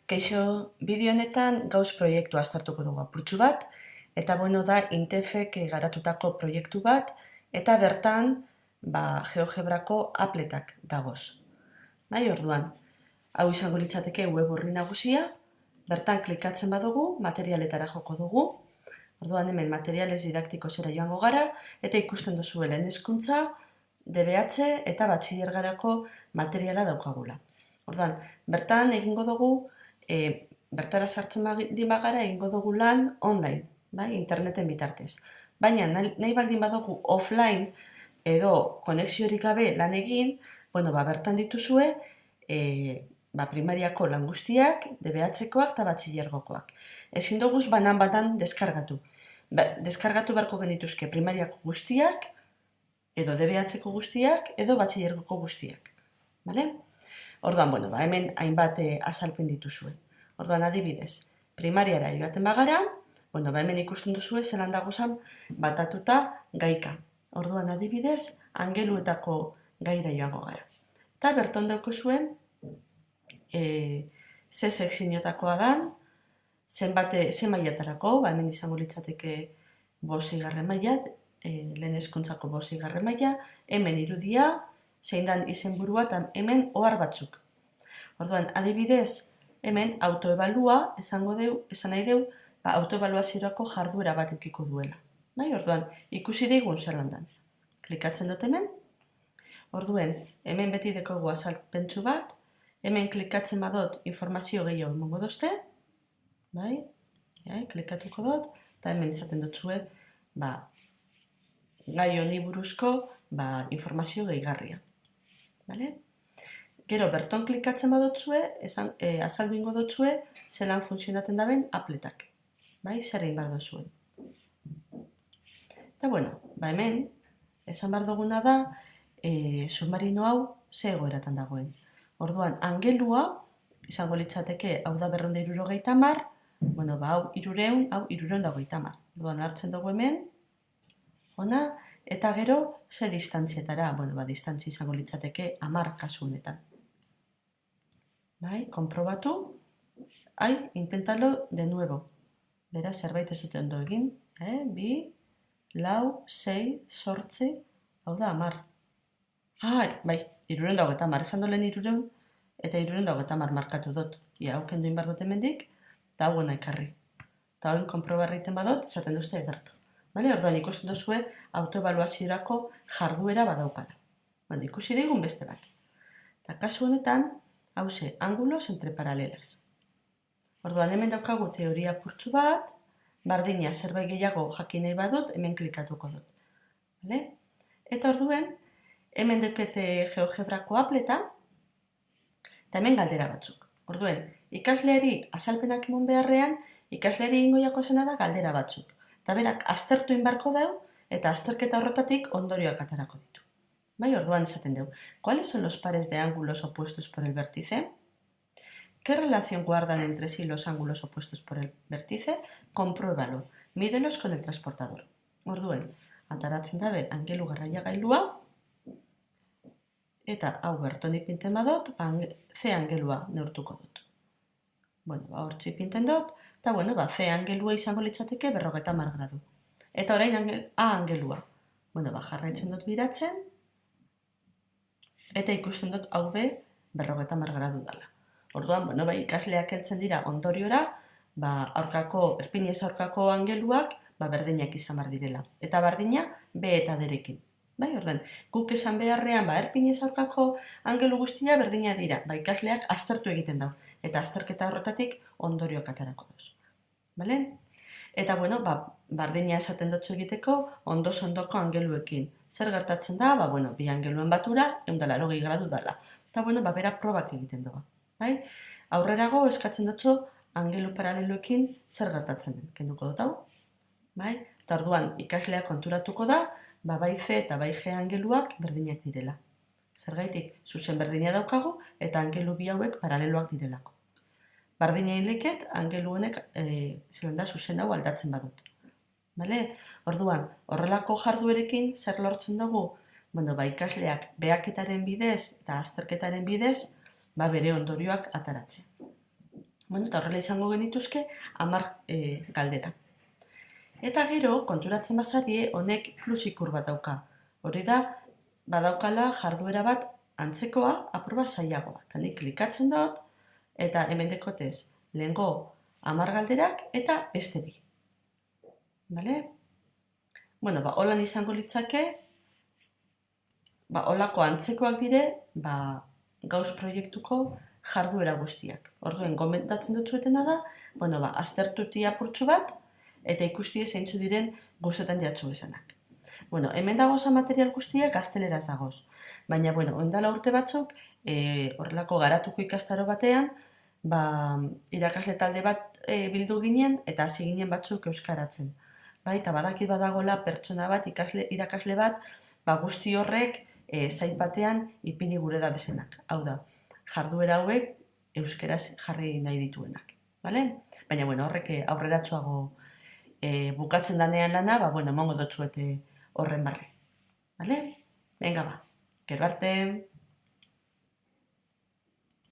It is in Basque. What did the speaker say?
Kaixo, bideo honetan gauz proiektua aztertuko dugu apurtxu bat, eta da Intefek garatutako proiektu bat, eta bertan GeoGebrako apletak dagoz. Orduan, hau izango litzateke web orri nagusia, bertan klikatzen badugu, materialetara joko dugu, orduan hemen materiales didaktiko zera joango gara, eta ikusten duzu lehen hezkuntza, DBH eta batxillergarako materiala daukagula. Orduan, bertan egingo dugu, bertara sartzen bagara egingo dugu lan online, interneten bitartez. Baina nahi baldin badugu offline edo konexiorik gabe lan egin, bertan dituzue primariako lan guztiak, DBH-koak eta batxillergokoak. Ezin duguz banan deskargatu. Deskargatu beharko genituzke primariako guztiak, edo DBH-ko guztiak, edo batxillergoko guztiak. Orduan, hemen hainbat azalpen dituzue. Orduan, adibidez, primariara joaten bagara, hemen ikusten duzue zelan dagozan batatuta gaika. Orduan, adibidez, angeluetako gaira joango gara. Eta berton dauko zuen, ze sekziotakoa dan, ze mailatarako, hemen izango litzateke 5. maila, lehen hezkuntzako 5. maila, hemen irudia, zein dan izenburua eta hemen ohar batzuk. Orduan, adibidez, hemen autoebalua esan nahi deu, autoebaluaziorako jarduera bat eukiko duela. Orduan, ikusi digun zer landan. Klikatzen dut hemen. Orduan, hemen beti dekogu azalpentsu bat, hemen klikatzen badot informazio gehiago emongo dozte. Klikatuko dut, eta hemen izaten dut zue, gai honi buruzko informazio gehigarria. Gero, berton klikatzen badotzue, azaldu ingo dotzue, zelan funtzionaten daben apletak. Zer egin behar dozuen. Eta, hemen, esan behar duguna da, submarino hau ze egoeratan dagoen. Orduan, angelua, izango litzateke, hau da 270, hau 300, hau 380. Orduan, hartzen dugu hemen, ona, eta gero, ze distantzietara, distantzia izango litzateke 10 kasu honetan. Konprobatu, intentalo de nuevo. Beraz, zerbait ez dute ondo egin. 2, 4, 6, 8, hau da 10. 380, esan dolen 300, eta 380 markatu dut. Ia, hau kendu inbar dut hemendik, eta hau gona ekarri. Eta hau konprobarreiten badot, esaten duzte edertu. Orduan ikusten duzue autoebaluaziorako jarduera badaukala. Ikusi digun beste bat. Eta kasu honetan, hauze, ángulos entre paralelas. Orduan hemen daukagu teoria purtsu bat, bardina zerbait gehiago jakin nahi badut, hemen klikatuko dut. Eta orduan, hemen daukete GeoGebrako apleta, eta hemen galdera batzuk. Orduan, ikasleari azalpenak emon beharrean, ikasleari egingo jako zena da galdera batzuk. Eta berak, aztertu inbarko dau, eta azterketa horretatik ondorioak atarako ditu. Orduan esaten deu. ¿Cuáles son los pares de ángulos opuestos por el vértice? ¿Qué relación guardan entre sí los ángulos opuestos por el vértice? Compruébalo. Mídelos con el transportador. Orduan, ataratzen dabe angelu garraia gailua, eta hau berton ipinten badot, C angelua neurtuko dut. Hortzi ipinten dut, eta C angelua izango litzateke 50 gradu. Eta orain A angelua. Jarraitzen dut biratzen, eta ikusten dut hau be 50 gradu dela. Orduan, ikasleak heltzen dira ondoriora, erpinez aurkako angeluak, berdinak izan bar direla. Eta berdina, B eta D-rekin. Orduan, guk esan beharrean, erpinez aurkako angelu guztia berdina dira. Ikasleak aztertu egiten dau. Eta azterketa horretatik ondorioak atarako dauz. Eta, bardina esaten dutzu egiteko, ondoz-ondoko angeluekin. Zer gertatzen da, bi angeluen batura, 180 gradu dela. Eta, bera probak egiten dugu. Aurrerago eskatzen dutzu angelu paraleloekin zer gertatzen den. Kenduko dut hau. Eta orduan, ikaslea konturatuko da, bai C eta bai G angeluak berdinak direla. Zergaitik, zuzen berdina daukagu, eta angelu bi hauek paraleloak direlako. Bardina inleket, angelu honek zuzen hau aldatzen badut. Orduan, horrelako jarduerekin zer lortzen dugu? Ikasleak behaketaren bidez eta azterketaren bidez bere ondorioak ataratzen. Eta horrela izango genituzke 10 galdera. Eta gero, konturatzen bazarie, honek plus ikur bat dauka. Hori da, badaukala jarduera bat antzekoa, apur bat zailagoa. Eta nik klikatzen dut, eta hemen dekotez, lehengo 10 galderak eta beste bi. Bale? Holan izango litzake, holako antzekoak dire, gauz proiektuko jarduera guztiak. Orduen, gomentatzen dut zuetena da, aztertuti apurtxo bat, eta ikusti zeintzu diren guztetan jatzu esanak. Hemen dagoz material guztiak gazteleraz dagoz. Baina, oindala urte batzuk, horrelako garatuko ikastaro batean, irakasle talde bat bildu ginen, eta hasi ginen batzuk euskaratzen. Eta badakit badagola pertsona bat, irakasle bat, guzti horrek zait batean ipini gure da bezenak. Hau da, jarduera hauek euskeraz jarri nahi dituenak. Baina horrek aurreratsuago bukatzen danean lana, emango dotzuete horren barri. Venga, gero arte!